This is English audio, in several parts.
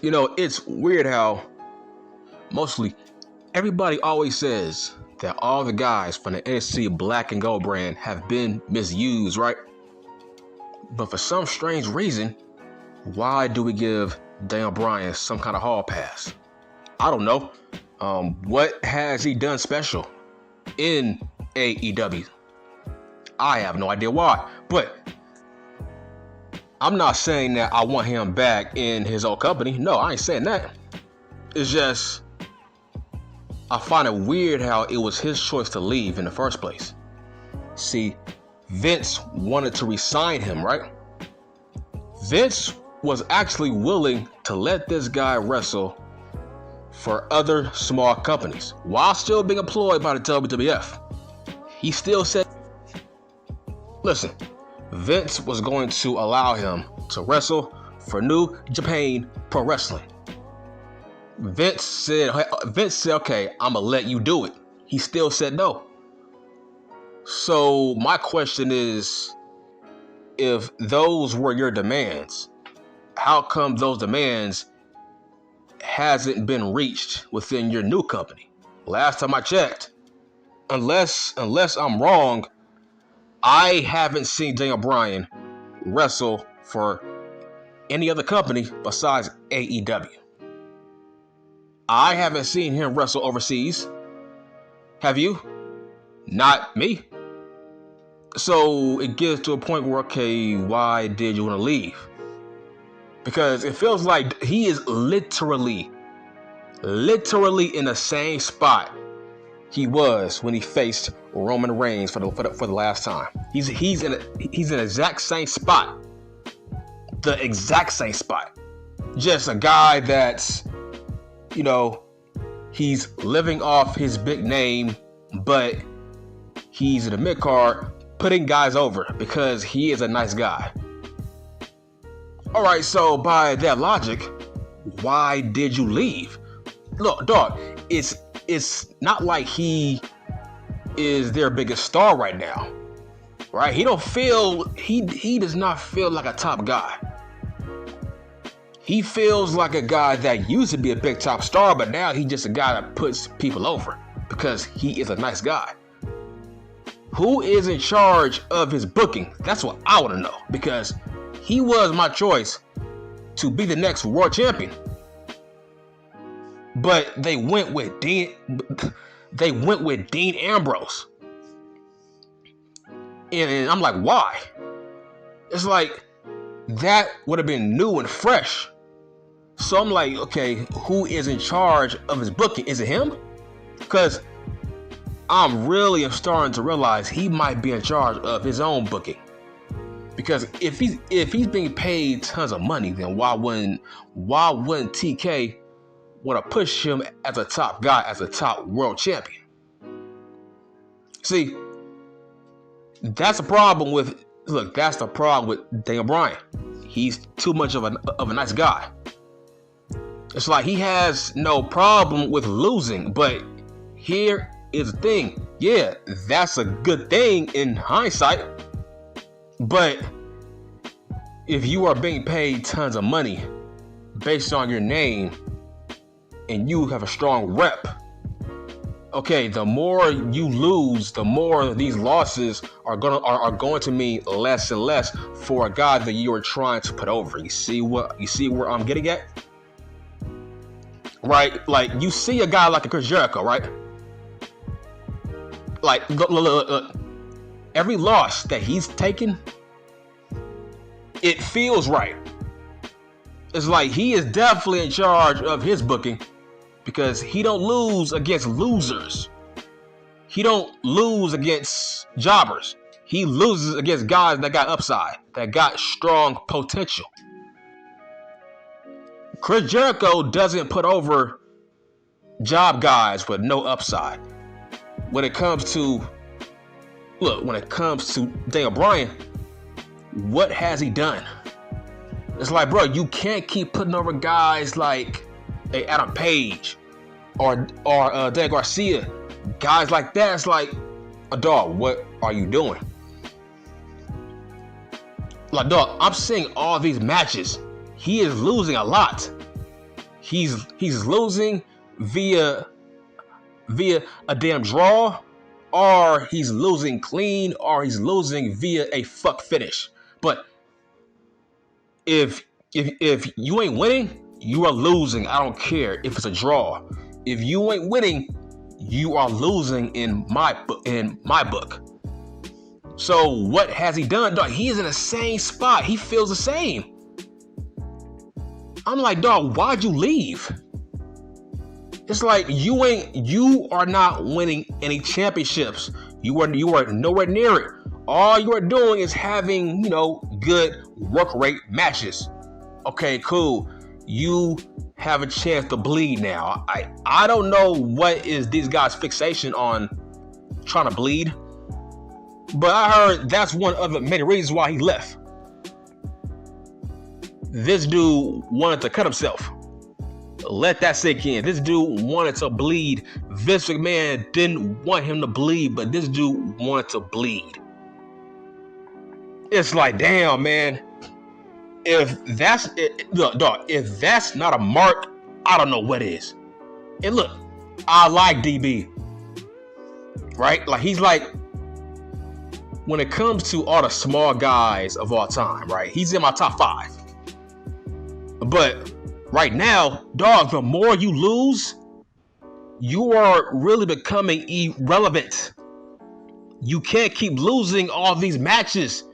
You know, it's weird how mostly everybody always says that all the guys from the NXT Black and Gold brand have been misused, right? But for some strange reason, why do we give Daniel Bryan some kind of hall pass? I don't know. What has he done special in AEW? I have no idea why. But I'm not saying that I want him back in his old company. No, I ain't saying that. It's just, I find it weird how it was his choice to leave in the first place. See, Vince wanted to re-sign him, right? Vince was actually willing to let this guy wrestle for other small companies while still being employed by the WWF. He still said, listen, Vince was going to allow him to wrestle for New Japan Pro Wrestling. Vince said, okay, I'm gonna let you do it. He still said no. So my question is, if those were your demands, how come those demands hasn't been reached within your new company? Last time I checked, unless I'm wrong, I haven't seen Daniel Bryan wrestle for any other company besides AEW. I haven't seen him wrestle overseas. Have you? Not me. So it gets to a point where, okay, why did you want to leave? Because it feels like he is literally in the same spot he was when he faced Roman Reigns for the last time. He's in the exact same spot. The exact same spot. Just a guy that's, you know, he's living off his big name, but he's in the mid-card putting guys over because he is a nice guy. All right, so by that logic, why did you leave? Look, dog, it's not like he is their biggest star right now, right? He does not feel like a top guy. He feels like a guy that used to be a big top star, but now he's just a guy that puts people over because he is a nice guy. Who is in charge of his booking? That's what I want to know, because he was my choice to be the next world champion. But they went with Dean Ambrose. And I'm like, why? It's like, that would have been new and fresh. So I'm like, okay, who is in charge of his booking? Is it him? Because I'm really starting to realize he might be in charge of his own booking. Because if he's being paid tons of money, then why wouldn't TK want to push him as a top guy, as a top world champion? See, that's the problem with Daniel Bryan. He's too much of a nice guy. It's like he has no problem with losing, but here is the thing. Yeah, that's a good thing in hindsight, but if you are being paid tons of money based on your name and you have a strong rep, okay, the more you lose, the more these losses are going to mean less and less for a guy that you are trying to put over. You see where I'm getting at? Right? Like, you see a guy like a Chris Jericho, right? Like, look. Every loss that he's taken, it feels right. It's like he is definitely in charge of his booking, because he don't lose against losers. He don't lose against jobbers. He loses against guys that got upside, that got strong potential. Chris Jericho doesn't put over job guys with no upside. When it comes to Daniel Bryan, what has he done? It's like, bro, you can't keep putting over guys like Adam Page or Dan Garcia, guys like that. It's like, dog, what are you doing? Like, dog, I'm seeing all these matches. He is losing a lot. he's losing via a damn draw, or he's losing clean, or he's losing via a fuck finish. But if you ain't winning, you are losing. I don't care if it's a draw. If you ain't winning, you are losing in my book. So what has he done? Dog, he is in the same spot. He feels the same. I'm like, dog, why'd you leave? It's like you are not winning any championships. You are nowhere near it. All you are doing is having, good work rate matches. Okay, cool. You have a chance to bleed now. I don't know what is these guys' fixation on trying to bleed, but I heard that's one of the many reasons why he left. This dude wanted to cut himself. Let that sink in. This dude wanted to bleed. Vince McMahon didn't want him to bleed, but this dude wanted to bleed. It's like, damn, man. If that's it, look, dog, if that's not a mark, I don't know what is. And look, I like DB. Right? Like, he's like, when it comes to all the small guys of all time, right? He's in my top 5. But right now, dog, the more you lose, you are really becoming irrelevant. You can't keep losing all these matches.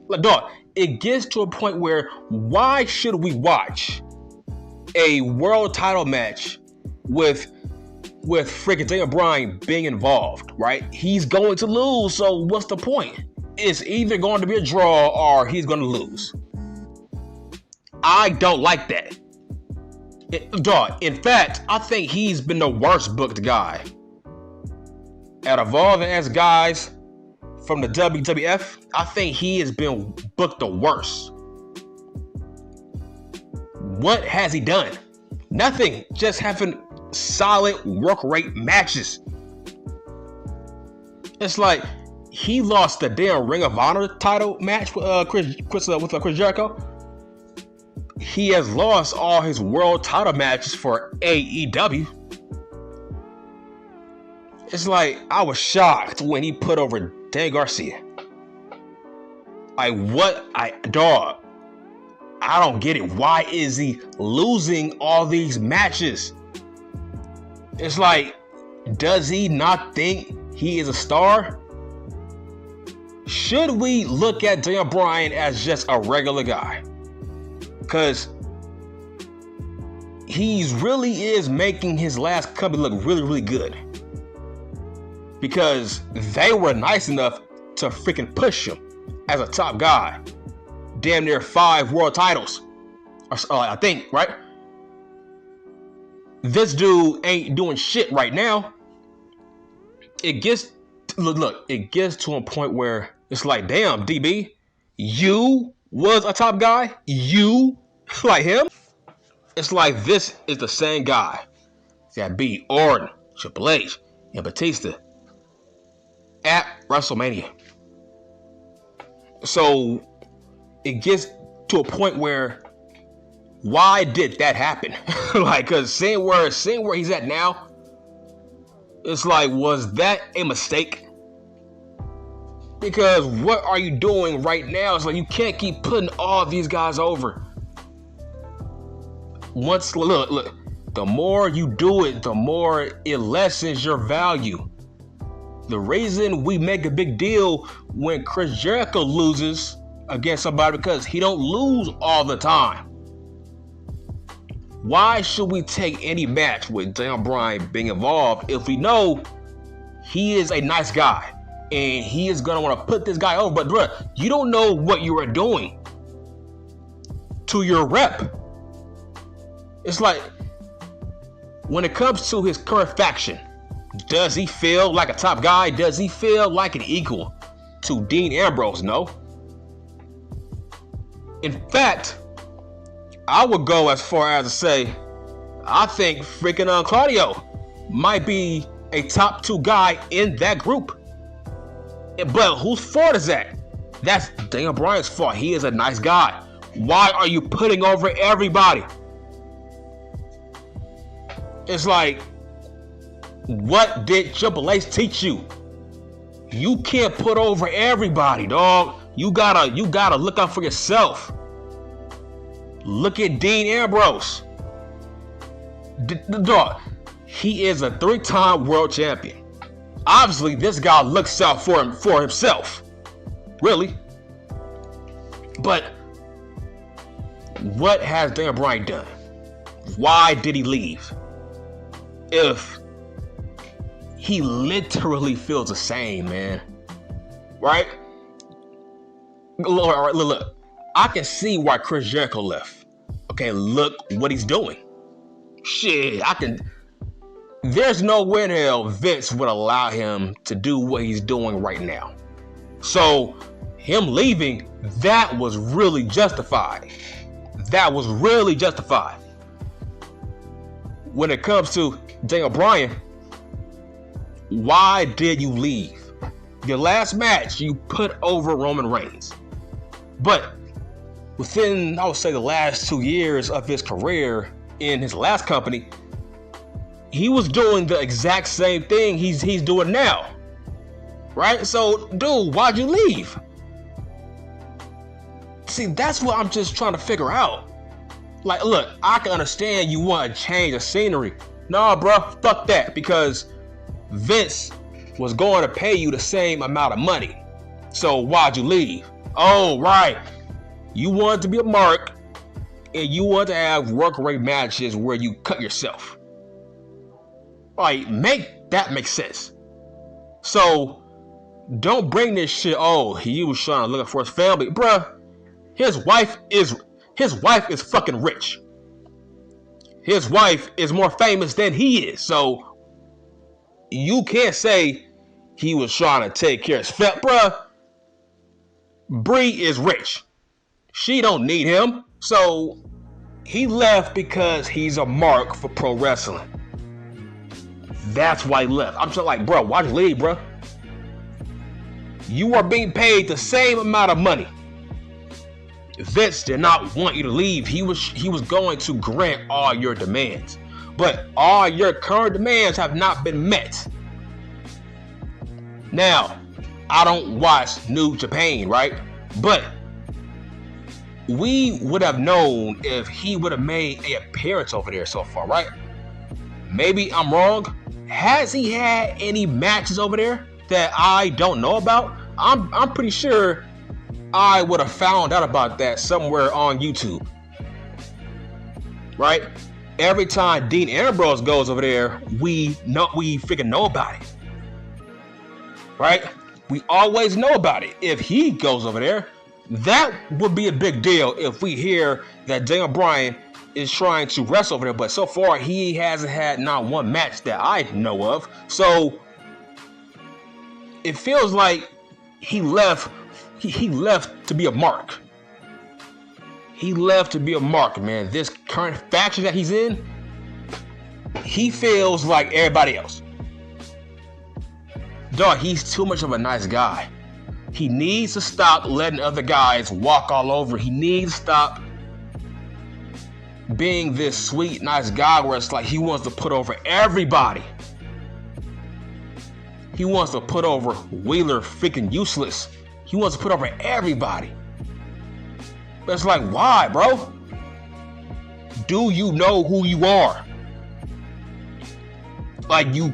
Like, dog, it gets to a point where why should we watch a world title match with freaking Daniel Bryan being involved, right? He's going to lose, so what's the point? It's either going to be a draw or he's going to lose. I don't like that. Dog, in fact, I think he's been the worst booked guy. Out of all the guys from the WWF, I think he has been booked the worst. What has he done? Nothing. Just having solid work rate matches. It's like he lost the damn Ring of Honor title match with Chris Jericho. He has lost all his world title matches for AEW. It's like, I was shocked when he put over Dan Garcia. Like, dog, I don't get it. Why is he losing all these matches? It's like, does he not think he is a star? Should we look at Daniel Bryan as just a regular guy? Because he really is making his last company look really, really good. Because they were nice enough to freaking push him as a top guy. Damn near 5 world titles. I think, right? This dude ain't doing shit right now. It gets to a point where it's like, damn, DB, you was a top guy? You like him? It's like this is the same guy that beat Orton, Triple H, and Batista at WrestleMania. So it gets to a point where, why did that happen? Like, cause seeing where he's at now, it's like, was that a mistake? Because what are you doing right now? It's like, you can't keep putting all these guys over. Look, the more you do it, the more it lessens your value. The reason we make a big deal when Chris Jericho loses against somebody, because he don't lose all the time. Why should we take any match with Daniel Bryan being involved if we know he is a nice guy and he is gonna want to put this guy over? But bruh, you don't know what you are doing to your rep. It's like, when it comes to his current faction, does he feel like a top guy? Does he feel like an equal to Dean Ambrose? No. In fact, I would go as far as to say, I think freaking Claudio might be a top 2 guy in that group. But whose fault is that? That's Daniel Bryan's fault. He is a nice guy. Why are you putting over everybody? It's like, what did Triple H teach you? You can't put over everybody, dog. You gotta look out for yourself. Look at Dean Ambrose. Dog, he is a 3-time world champion. Obviously, this guy looks out for himself. Really. But what has Daniel Bryan done? Why did he leave? If he literally feels the same, man. Right? Look. I can see why Chris Jericho left. Okay, look what he's doing. Shit, there's no way in hell Vince would allow him to do what he's doing right now. So, him leaving, that was really justified. That was really justified. When it comes to Daniel Bryan, why did you leave? Your last match, you put over Roman Reigns. But within, I would say, the last 2 years of his career in his last company, he was doing the exact same thing he's doing now. Right? So, dude, why'd you leave? See, that's what I'm just trying to figure out. Like, look, I can understand you want to change the scenery. Nah, bro, fuck that. Because Vince was going to pay you the same amount of money. So why'd you leave? Oh, right. You wanted to be a mark, and you want to have work rate matches where you cut yourself. Like, make that make sense. So, don't bring this shit, oh, he was trying to look for his family. Bruh, his wife is fucking rich. His wife is more famous than he is. So, you can't say he was trying to take care of his family. Bruh, Bree is rich. She don't need him. So, he left because he's a mark for pro wrestling. That's why he left. I'm just like, bro, why'd you leave, bro? You are being paid the same amount of money. Vince did not want you to leave. He was going to grant all your demands. But all your current demands have not been met. Now, I don't watch New Japan, right? But we would have known if he would have made an appearance over there so far, right? Maybe I'm wrong. Has he had any matches over there that I don't know about? I'm pretty sure I would have found out about that somewhere on YouTube. Right? Every time Dean Ambrose goes over there, we freaking know about it. Right? We always know about it. If he goes over there, that would be a big deal if we hear that Daniel Bryan is trying to wrestle over there, but so far he hasn't had not one match that I know of. So it feels like he left to be a mark. He left to be a mark, man. This current faction that he's in, he feels like everybody else. Dog, he's too much of a nice guy. He needs to stop letting other guys walk all over. He needs to stop being this sweet, nice guy where it's like he wants to put over everybody. He wants to put over Wheeler, freaking useless. He wants to put over everybody. But it's like, why, bro? Do you know who you are? Like, you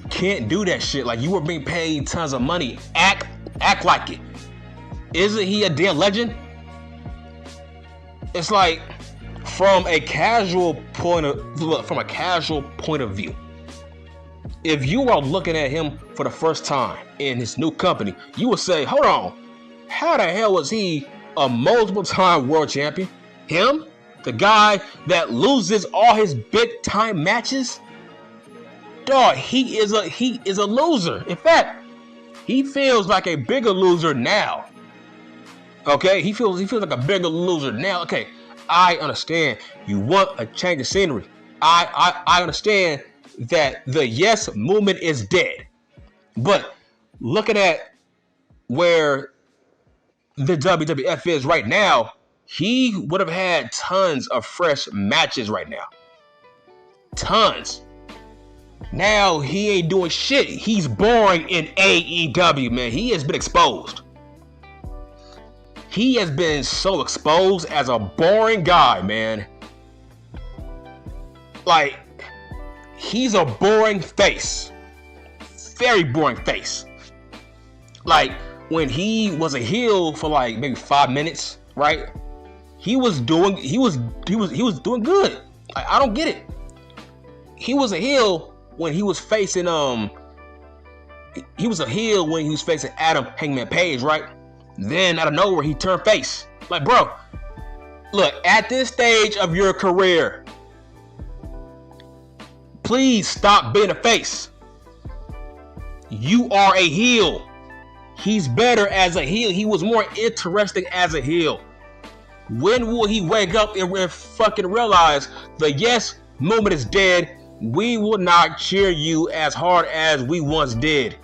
can't do that shit. Like, you were being paid tons of money. Act like it. Isn't he a damn legend? It's like, from a casual point of view, if you are looking at him for the first time in his new company, you would say, hold on, how the hell was he a multiple-time world champion? Him? The guy that loses all his big-time matches? Dog, he is a loser. In fact, he feels like a bigger loser now. Okay? He feels like a bigger loser now. Okay, I understand you want a change of scenery. I understand that the yes movement is dead. But looking at where the WWF is right now, he would have had tons of fresh matches right now. Tons. Now he ain't doing shit. He's boring in AEW, man. He has been exposed. He has been so exposed as a boring guy, man. Like, he's a boring face. Very boring face. Like, when he was a heel for like maybe 5 minutes, right? He was doing good. I don't get it. He was a heel when he was facing Adam Hangman Page, right? Then out of nowhere he turned face. Like, bro, look, at this stage of your career, please stop being a face. You are a heel. He's better as a heel. He was more interesting as a heel. When will he wake up and fucking realize the yes moment is dead? We will not cheer you as hard as we once did.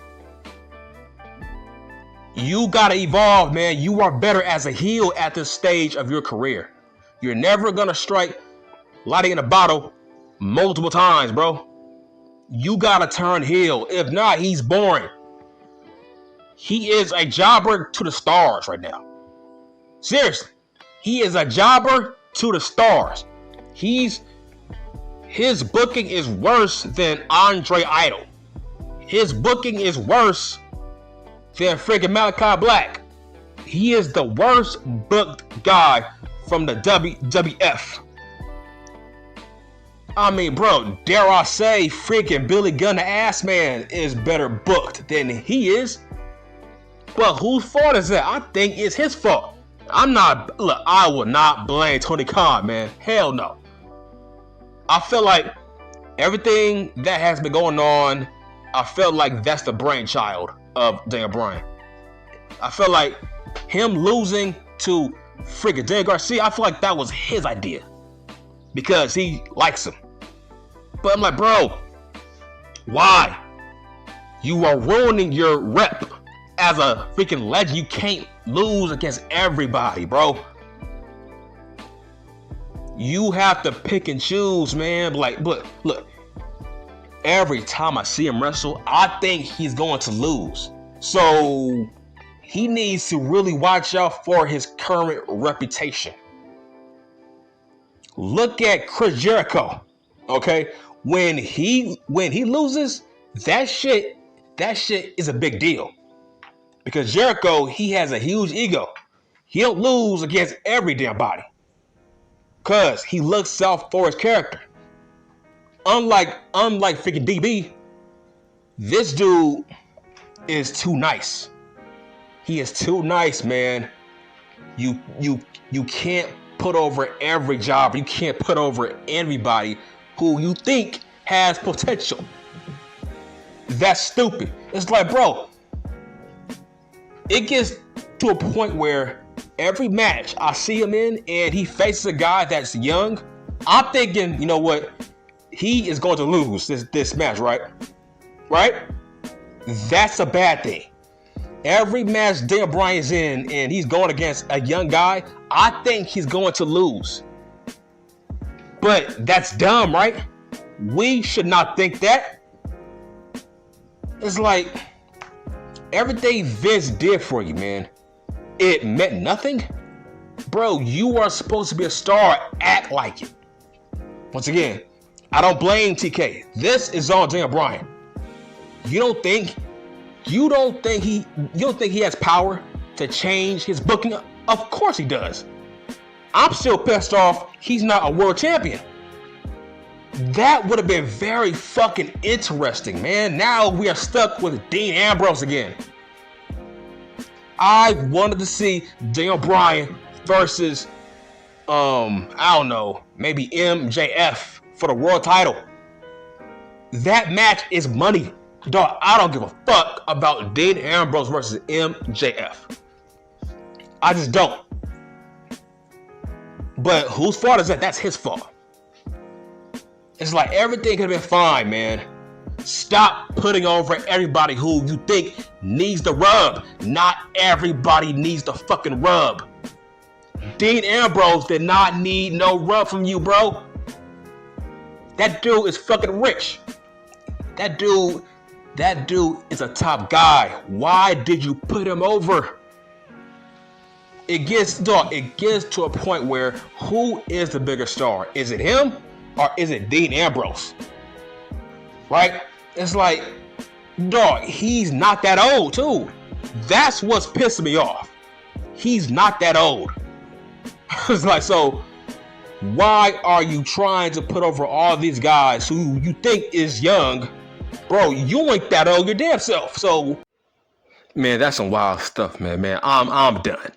You gotta evolve, man. You are better as a heel at this stage of your career. You're never gonna strike lightning in a bottle multiple times, bro. You gotta turn heel. If not, he's boring. He is a jobber to the stars right now. Seriously. He is a jobber to the stars. His booking is worse than Andre Idol. His booking is worse than freaking Malachi Black. He is the worst booked guy from the WWF. I mean, bro, dare I say freaking Billy Gunn the Ass Man is better booked than he is. But whose fault is that? I think it's his fault. I will not blame Tony Khan, man. Hell no. I feel like everything that has been going on, I felt like that's the brainchild of Daniel Bryan. I feel like him losing to freaking Daniel Garcia, I feel like that was his idea. Because he likes him. But I'm like, bro, why? You are ruining your rep as a freaking legend. You can't lose against everybody, bro. You have to pick and choose, man. Like, but look, every time I see him wrestle, I think he's going to lose. So he needs to really watch out for his current reputation. Look at Chris Jericho. Okay? When he loses, that shit is a big deal. Because Jericho, he has a huge ego. He don't lose against every damn body. Because he looks out for his character. Unlike freaking DB, this dude is too nice. He is too nice, man. You can't put over every job. You can't put over everybody who you think has potential. That's stupid. It's like, bro, it gets to a point where every match I see him in and he faces a guy that's young, I'm thinking, you know what? He is going to lose this match, right? Right? That's a bad thing. Every match Daniel Bryan is in and he's going against a young guy, I think he's going to lose. But that's dumb, right? We should not think that. It's like everything Vince did for you, man, it meant nothing? Bro, you are supposed to be a star. Act like it. Once again, I don't blame TK. This is on Daniel Bryan. You don't think he has power to change his booking? Of course he does. I'm still pissed off he's not a world champion. That would have been very fucking interesting, man. Now we are stuck with Dean Ambrose again. I wanted to see Daniel Bryan versus, I don't know, maybe MJF for the world title. That match is money. Dog, I don't give a fuck about Dean Ambrose versus MJF. I just don't. But whose fault is that? That's his fault. It's like everything could have been fine, man. Stop putting over everybody who you think needs the rub. Not everybody needs the fucking rub. Dean Ambrose did not need no rub from you, bro. That dude is fucking rich. That dude is a top guy. Why did you put him over? It gets to a point where who is the bigger star? Is it him or is it Dean Ambrose? Right? It's like, dog, he's not that old too. That's what's pissing me off. He's not that old. It's like, so why are you trying to put over all these guys who you think is young? Bro, you ain't that old your damn self. So, man, that's some wild stuff, man. I'm done.